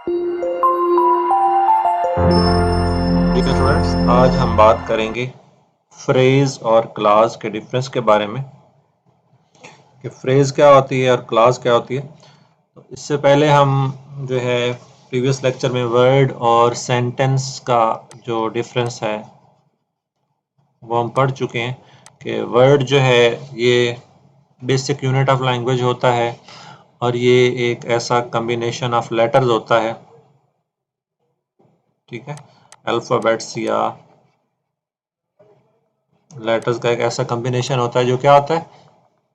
ठीक है स्टूडेंट्स, आज हम बात करेंगे फ्रेज और क्लास के डिफरेंस के बारे में कि फ्रेज क्या होती है और क्लास क्या होती है। तो इससे पहले हम जो है प्रीवियस लेक्चर में वर्ड और सेंटेंस का जो डिफरेंस है वो हम पढ़ चुके हैं कि वर्ड जो है ये बेसिक यूनिट ऑफ लैंग्वेज होता है और ये एक ऐसा कम्बिनेशन ऑफ लेटर्स होता है, ठीक है, अल्फ़ाबेट्स या लेटर्स का एक ऐसा कम्बिनेशन होता है जो क्या होता है,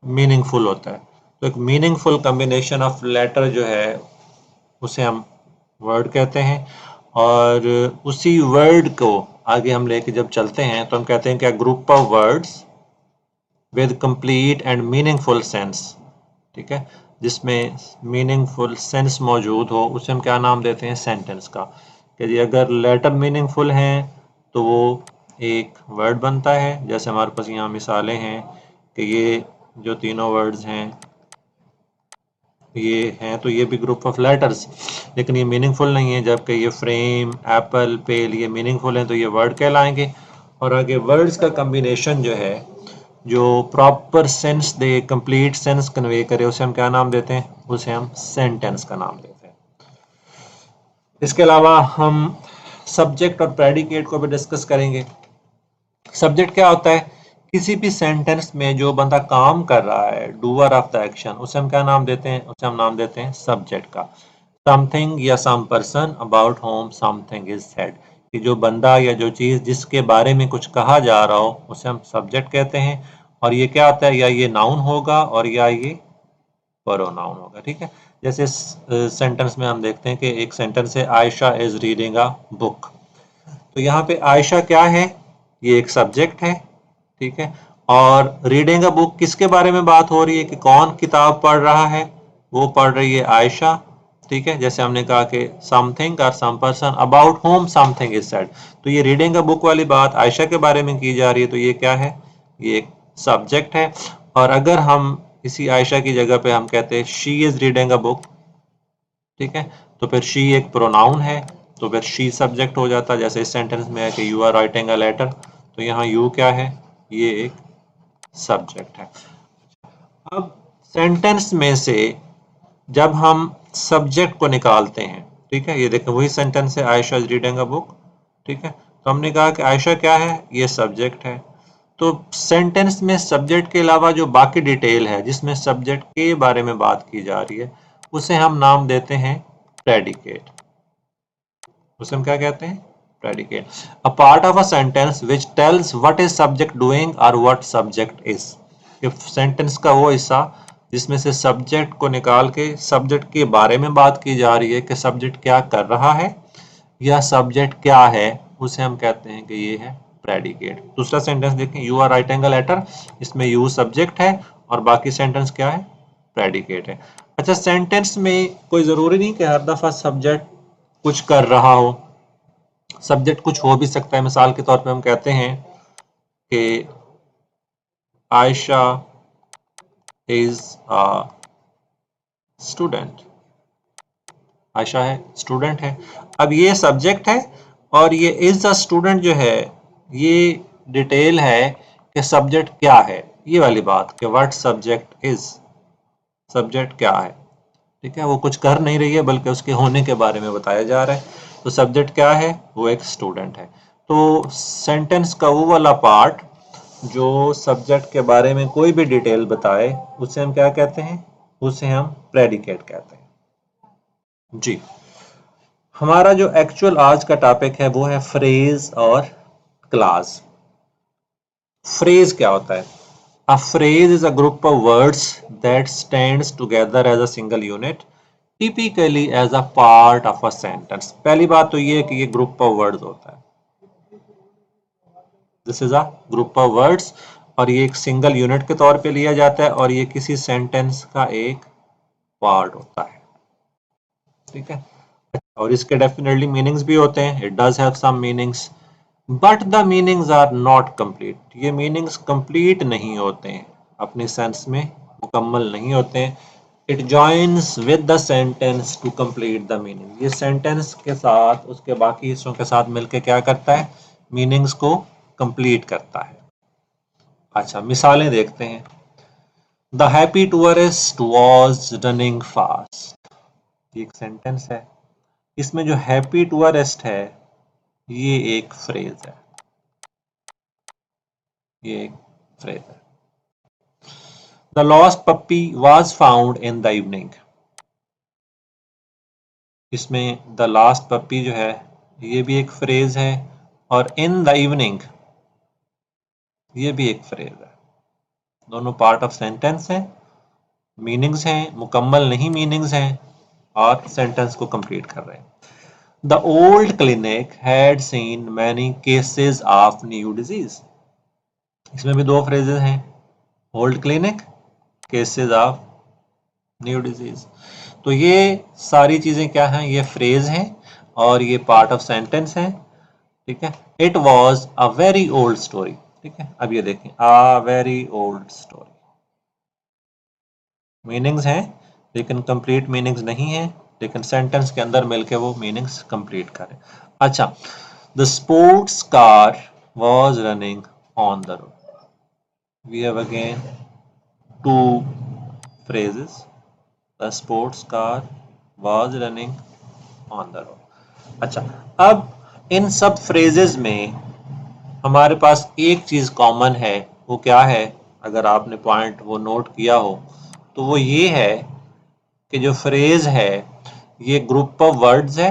मीनिंगफुल होता है। तो एक मीनिंगफुल कम्बिनेशन ऑफ लेटर जो है उसे हम वर्ड कहते हैं और उसी वर्ड को आगे हम लेके जब चलते हैं तो हम कहते हैं कि group of words with complete and meaningful sense, ठीक है, जिसमें मीनिंगफुल सेंस मौजूद हो उसे हम क्या नाम देते हैं, सेंटेंस का। कि अगर लेटर मीनिंगफुल हैं तो वो एक वर्ड बनता है। जैसे हमारे पास यहाँ मिसालें हैं कि ये जो तीनों वर्ड्स हैं ये हैं तो ये भी ग्रुप ऑफ लेटर्स, लेकिन ये मीनिंगफुल नहीं है, जबकि ये फ्रेम, एप्पल, पेल ये मीनिंगफुल हैं तो ये वर्ड कहलाएंगे। और आगे वर्ड्स का कम्बिनेशन जो है जो proper sense they, complete sense convey करे, उसे हम क्या नाम देते हैं, उसे हम सेंटेंस का नाम देते हैं। इसके अलावा हम सब्जेक्ट और प्रेडिकेट को भी डिस्कस करेंगे। सब्जेक्ट क्या होता है, किसी भी सेंटेंस में जो बंदा काम कर रहा है, डूअर ऑफ द एक्शन, उसे हम क्या नाम देते हैं, उसे हम नाम देते हैं सब्जेक्ट का। समथिंग या some person about home something is said, कि जो बंदा या जो चीज़ जिसके बारे में कुछ कहा जा रहा हो उसे हम सब्जेक्ट कहते हैं। और ये क्या होता है, या ये नाउन होगा और या ये प्रोनाउन होगा, ठीक है। जैसे सेंटेंस में हम देखते हैं कि एक सेंटेंस है Ayesha is reading a book, तो यहाँ पे आयशा क्या है, ये एक सब्जेक्ट है, ठीक है। और रीडिंग अ बुक किसके बारे में बात हो रही है, कि कौन किताब पढ़ रहा है, वो पढ़ रही है आयशा, ठीक है। जैसे हमने कहा कि समथिंग और some person about home something is said, तो ये रीडिंग अ बुक वाली बात आयशा के बारे में की जा रही है, तो ये क्या है, ये एक सब्जेक्ट है। और अगर हम इसी आयशा की जगह पे हम कहते हैं she is reading a book, ठीक है, तो फिर शी एक प्रोनाउन है, तो फिर शी सब्जेक्ट हो जाता है। जैसे इस सेंटेंस में है कि you are writing a letter, तो यहाँ यू क्या है, ये एक सब्जेक्ट है। अब सेंटेंस में से जब हम सब्जेक्ट को निकालते हैं, ठीक है, ये देखो वही सेंटेंस है Ayesha is reading a book, ठीक है, तो हमने कहा कि आयशा क्या है, ये सब्जेक्ट है। तो सेंटेंस में सब्जेक्ट के अलावा जो बाकी डिटेल है जिसमें सब्जेक्ट के बारे में बात की जा रही है उसे हम नाम देते हैं प्रेडिकेट। उसे हम क्या कहते हैं, predicate. A part of a sentence which tells what is subject doing और व्हाट सब्जेक्ट इज, सेंटेंस का वो हिस्सा जिसमें से सब्जेक्ट को निकाल के सब्जेक्ट के बारे में बात की जा रही है कि सब्जेक्ट क्या कर रहा है या सब्जेक्ट क्या है, उसे हम कहते हैं कि ये है प्रेडिकेट। दूसरा सेंटेंस देखें, you are writing a letter, इसमें यू सब्जेक्ट है और बाकी सेंटेंस क्या है, प्रेडिकेट है। अच्छा, सेंटेंस में कोई ज़रूरी नहीं कि हर दफ़ा सब्जेक्ट कुछ कर रहा हो, सब्जेक्ट कुछ हो भी सकता है। मिसाल के तौर पे हम कहते हैं कि Ayesha is a student, Ayesha है, स्टूडेंट है। अब ये सब्जेक्ट है और ये इज अ स्टूडेंट जो है ये डिटेल है कि सब्जेक्ट क्या है, ये वाली बात कि व्हाट सब्जेक्ट इज, सब्जेक्ट क्या है, ठीक है, वो कुछ कर नहीं रही है बल्कि उसके होने के बारे में बताया जा रहा है। तो सब्जेक्ट क्या है, वो एक स्टूडेंट है। तो सेंटेंस का वो वाला पार्ट जो सब्जेक्ट के बारे में कोई भी डिटेल बताए उसे हम क्या कहते हैं, उसे हम प्रेडिकेट कहते हैं। जी, हमारा जो एक्चुअल आज का टॉपिक है वो है फ्रेज और क्लास। फ्रेज क्या होता है, a phrase is a group of words that stands together as a single unit, typically as a part of a sentence. पहली बात तो ये है कि ये ग्रुप ऑफ वर्ड्स होता है, this is a group of words, और ये एक सिंगल यूनिट के तौर पे लिया जाता है और ये किसी सेंटेंस का एक पार्ट होता है, ठीक है। और इसके डेफिनेटली मीनिंग्स भी होते हैं, it does have some meanings but the meanings are not complete, ये मीनिंग्स कंप्लीट नहीं होते हैं, अपने सेंस में मुकम्मल नहीं होते हैं। It joins with the sentence to complete the meaning. ये सेंटेंस के साथ उसके बाकी हिस्सों के साथ मिलके क्या करता है, मीनिंग्स को कंप्लीट करता है। अच्छा, मिसालें देखते हैं। The happy tourist was running fast, एक सेंटेंस है। इसमें जो हैप्पी टूरिस्ट है ये एक फ्रेज है, ये एक फ्रेज है। The lost puppy was found in the evening, इसमें द लास्ट पप्पी जो है ये भी एक फ्रेज है, और इन द इवनिंग ये भी एक फ्रेज है। दोनों पार्ट ऑफ सेंटेंस हैं, मीनिंग्स हैं, मुकम्मल नहीं मीनिंग्स हैं, और सेंटेंस को कंप्लीट कर रहे हैं। The old clinic had seen many cases of new disease, इसमें भी दो फ्रेजेस हैं, old clinic, cases of new disease. तो ये सारी चीजें क्या हैं, ये फ्रेज हैं और ये पार्ट ऑफ सेंटेंस हैं, ठीक है। It was a very old story, ठीक है। अब ये देखें, a very old story, meanings हैं लेकिन कंप्लीट मीनिंग्स नहीं है, लेकिन सेंटेंस के अंदर मिलके वो मीनिंग्स कंप्लीट करें। अच्छा, the sports car was running on the road, we have again to phrases. The sports car was running on the road. अच्छा, अब इन सब फ्रेजेस में हमारे पास एक चीज कॉमन है, वो क्या है, अगर आपने पॉइंट वो नोट किया हो तो वो ये है कि जो फ्रेज है ये ग्रुप ऑफ वर्ड्स है।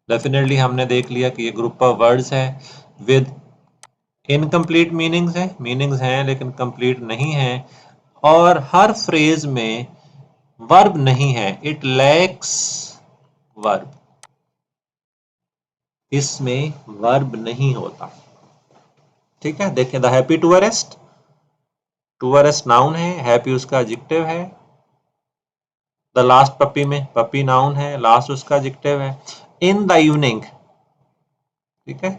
डेफिनेटली हमने देख लिया कि ये ग्रुप ऑफ वर्ड्स है विद इनकम्प्लीट मीनिंग्स है, मीनिंग्स हैं लेकिन कंप्लीट नहीं है, और हर फ्रेज में वर्ब नहीं है, इट लैक्स वर्ब, इसमें वर्ब नहीं होता, ठीक है। देखिए, the happy tourist, tourist noun है, हैप्पी उसका एडजेक्टिव है। द लास्ट पपी में पपी नाउन है, लास्ट उसका एडजेक्टिव है। इन द इवनिंग, ठीक है,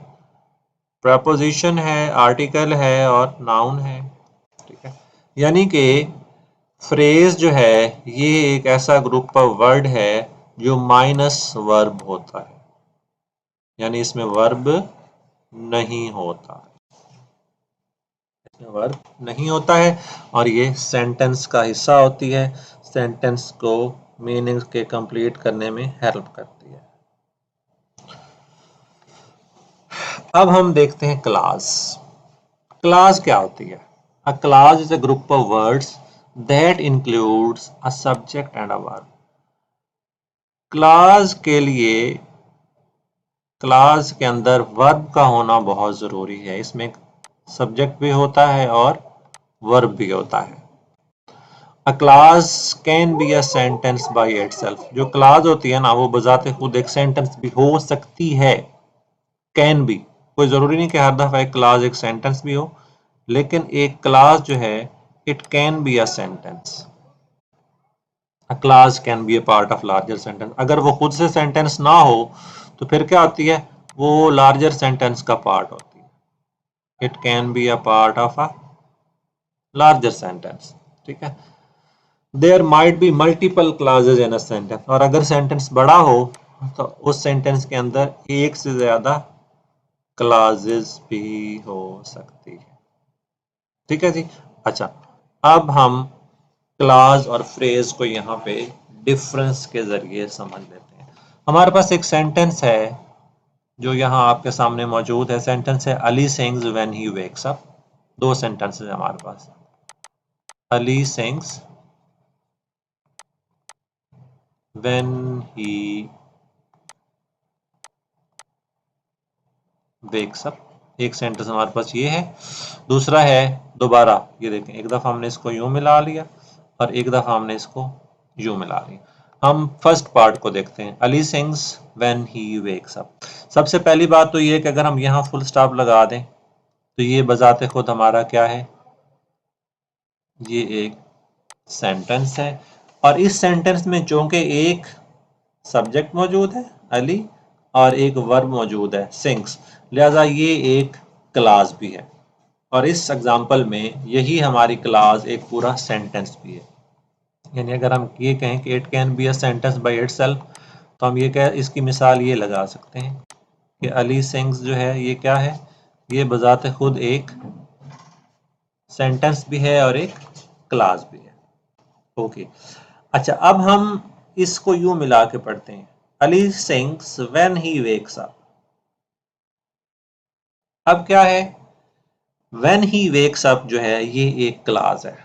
प्रपोजिशन है, आर्टिकल है और नाउन है, ठीक है। यानी कि फ्रेज जो है ये एक ऐसा ग्रुप ऑफ वर्ड है जो माइनस वर्ब होता है, यानी इसमें वर्ब नहीं होता, इसमें वर्ब नहीं होता है, और ये सेंटेंस का हिस्सा होती है, सेंटेंस को मीनिंग्स के कंप्लीट करने में हेल्प करती है। अब हम देखते हैं क्लास। क्लास क्या होती है? अ class is a group of words that includes a subject and a verb. Class के लिए, क्लास के अंदर वर्ब का होना बहुत ज़रूरी है, इसमें सब्जेक्ट भी होता है और वर्ब भी होता है। अ class can be a sentence by itself, जो क्लास होती है ना वो बजाते खुद एक सेंटेंस भी हो सकती है, कैन बी, कोई ज़रूरी नहीं कि हर दफ़ा एक क्लास एक सेंटेंस भी हो, लेकिन एक क्लास जो है it can be a sentence. A class can be a part of larger sentence, अगर वो खुद से सेंटेंस ना हो तो फिर क्या होती है, वो लार्जर सेंटेंस का पार्ट होती है। It can be a part of a larger sentence, ठीक है। There might be multiple clauses in a sentence, और अगर सेंटेंस बड़ा हो तो उस सेंटेंस के अंदर एक से ज्यादा क्लासेस भी हो सकती है, ठीक है जी। अच्छा, अब हम क्लास और फ्रेज को यहाँ पे डिफरेंस के जरिए समझ लेते हैं। हमारे पास एक सेंटेंस है जो यहाँ आपके सामने मौजूद है, सेंटेंस है Ali sings when he wakes up. दो सेंटेंसेस हमारे पास, Ali sings when he wakes up, एक सेंटेंस हमारे पास ये है। दूसरा है, दोबारा ये देखें, एक दफा हमने इसको यूं मिला लिया और एक दफा हमने इसको यूं मिला लिया। हम फर्स्ट पार्ट को देखते हैं, Ali sings when he wakes up. सबसे पहली बात तो ये है कि अगर हम यहाँ फुल स्टॉप लगा दें तो ये बजाते खुद हमारा क्या है, ये एक सेंटेंस है, और इस सेंटेंस में चूंकि एक सब्जेक्ट मौजूद है अली और एक वर्ब मौजूद है सिंग्स, लिहाजा ये एक क्लास भी है, और इस एग्जांपल में यही हमारी क्लास एक पूरा सेंटेंस भी है। यानी अगर हम ये कहें कि it can be a sentence by itself, तो हम ये कह इसकी मिसाल ये लगा सकते हैं कि अली सिंग्स जो है ये क्या है, ये बजाते खुद एक सेंटेंस भी है और एक क्लास भी है। ओके, अच्छा अब हम इसको यूं मिला के पढ़ते हैं, Ali sings when he wakes up. अब क्या है, व्हेन ही वेक्स अप जो है ये एक क्लास है।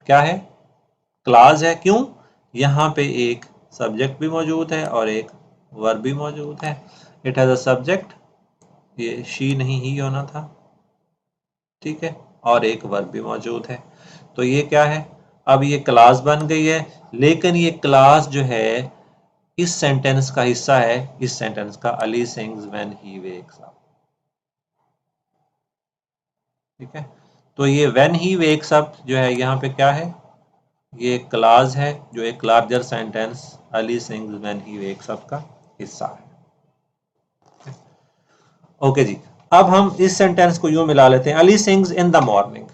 क्या है, क्लास है। क्यों, यहां पे एक सब्जेक्ट भी मौजूद है और एक वर्ब भी मौजूद है। इट हैज अ सब्जेक्ट, ये शी नहीं ही होना था, ठीक है, और एक वर्ब भी मौजूद है। तो ये क्या है, अब ये क्लास बन गई है, लेकिन ये क्लास जो है इस सेंटेंस का हिस्सा है, इस सेंटेंस का, Ali sings when he wakes up. ठीक है, तो ये व्हेन ही वेक्स अप जो है यहाँ पे क्या है, ये क्लास है जो एक larger sentence Ali sings when he wakes up का हिस्सा है। ओके जी, अब हम इस सेंटेंस को यूं मिला लेते हैं, Ali sings in the morning.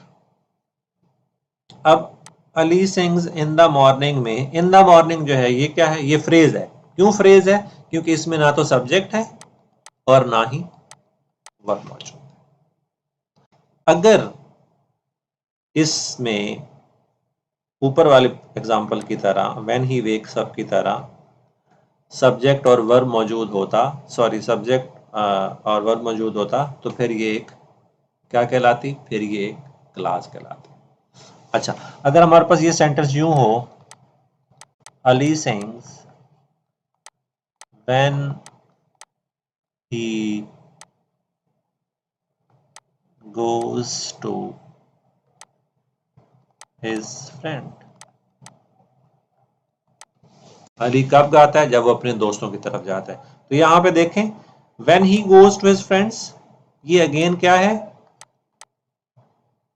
अब Ali sings in the morning में इन द मॉर्निंग जो है ये क्या है, ये फ्रेज है। क्यों फ्रेज है, क्योंकि इसमें ना तो सब्जेक्ट है और ना ही वर्ब मौजूद है। अगर इसमें ऊपर वाले एग्जाम्पल की तरह व्हेन ही वेक्स अप की तरह सब्जेक्ट और वर्ब मौजूद होता, सॉरी सब्जेक्ट और वर्ब मौजूद होता, तो फिर ये एक क्या कहलाती, फिर ये एक क्लास कहलाती। अच्छा, अगर हमारे पास ये सेंटेंस यूं हो, Ali sings when he goes to his friend। Ali कब गाता है, जब वो अपने दोस्तों की तरफ जाता है। तो यहां पे देखें, when he goes to his friends, ये अगेन क्या है,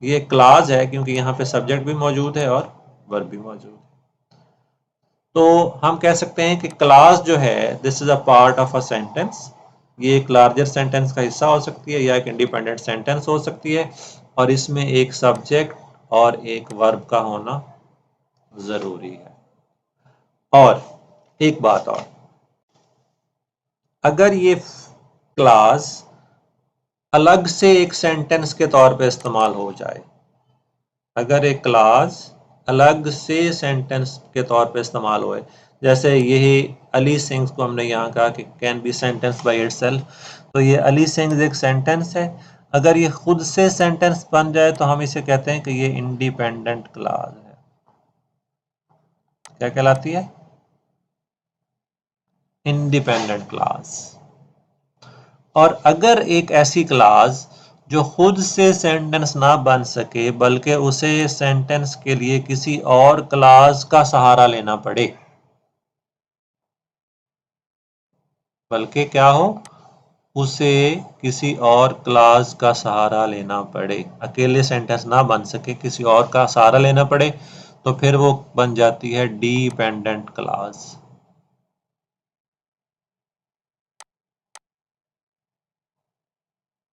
ये क्लास है, क्योंकि यहाँ पे सब्जेक्ट भी मौजूद है और वर्ब भी मौजूद है। तो हम कह सकते हैं कि क्लास जो है this is a part of a sentence, ये एक लार्जर सेंटेंस का हिस्सा हो सकती है या एक इंडिपेंडेंट सेंटेंस हो सकती है, और इसमें एक सब्जेक्ट और एक वर्ब का होना जरूरी है। और एक बात और, अगर ये क्लास अलग से एक सेंटेंस के तौर पे इस्तेमाल हो जाए, अगर एक क्लास अलग से सेंटेंस के तौर पे इस्तेमाल होए, जैसे यही अली सिंग्स को हमने यहाँ कहा कि can be sentence by itself, तो ये अली सिंग्स एक सेंटेंस है। अगर ये खुद से सेंटेंस बन जाए तो हम इसे कहते हैं कि ये इंडिपेंडेंट क्लास है। क्या कहलाती है, इंडिपेंडेंट क्लास। और अगर एक ऐसी क्लास जो खुद से सेंटेंस ना बन सके, बल्कि उसे सेंटेंस के लिए किसी और क्लास का सहारा लेना पड़े, बल्कि क्या हो, उसे किसी और क्लास का सहारा लेना पड़े, अकेले सेंटेंस ना बन सके, किसी और का सहारा लेना पड़े, तो फिर वो बन जाती है डिपेंडेंट क्लास।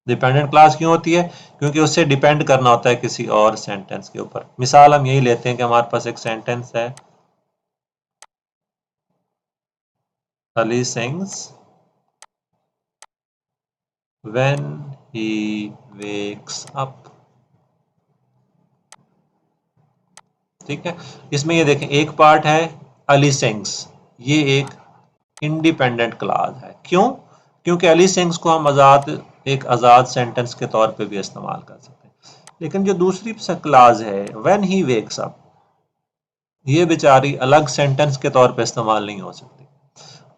डिपेंडेंट क्लास क्यों होती है, क्योंकि उससे डिपेंड करना होता है किसी और सेंटेंस के ऊपर। मिसाल हम यही लेते हैं कि हमारे पास एक सेंटेंस है, Ali sings when he wakes up. ठीक है, इसमें ये देखें, एक पार्ट है अली सिंग्स, ये एक इंडिपेंडेंट क्लास है। क्यों, क्योंकि अली सिंग्स को हम आजाद, एक आजाद सेंटेंस के तौर पे भी इस्तेमाल कर सकते हैं। लेकिन जो दूसरी क्लास है व्हेन ही वेक्स अप, ये बेचारी अलग सेंटेंस के तौर पे इस्तेमाल नहीं हो सकती।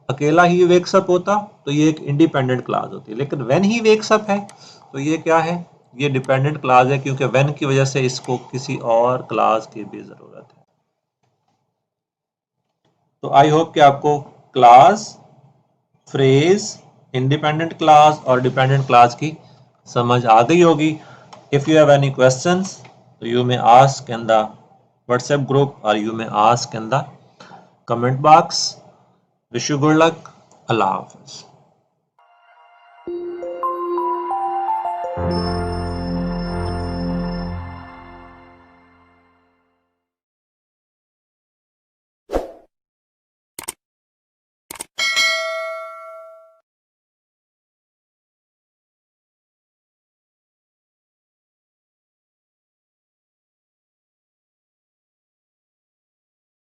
अकेला ही वेक्स अप होता तो ये एक इंडिपेंडेंट क्लास होती है, लेकिन व्हेन ही वेक्स अप है तो ये क्या है, ये डिपेंडेंट क्लास है, क्योंकि व्हेन की वजह से इसको किसी और क्लास की भी जरूरत है। तो आई होप कि आपको क्लास, फ्रेज, इंडिपेंडेंट क्लास और डिपेंडेंट क्लास की समझ आ गई होगी। If you have any questions, तो you may ask in the WhatsApp group और you may ask in the comment box. Wish you good luck. अल्लाह हाफिज।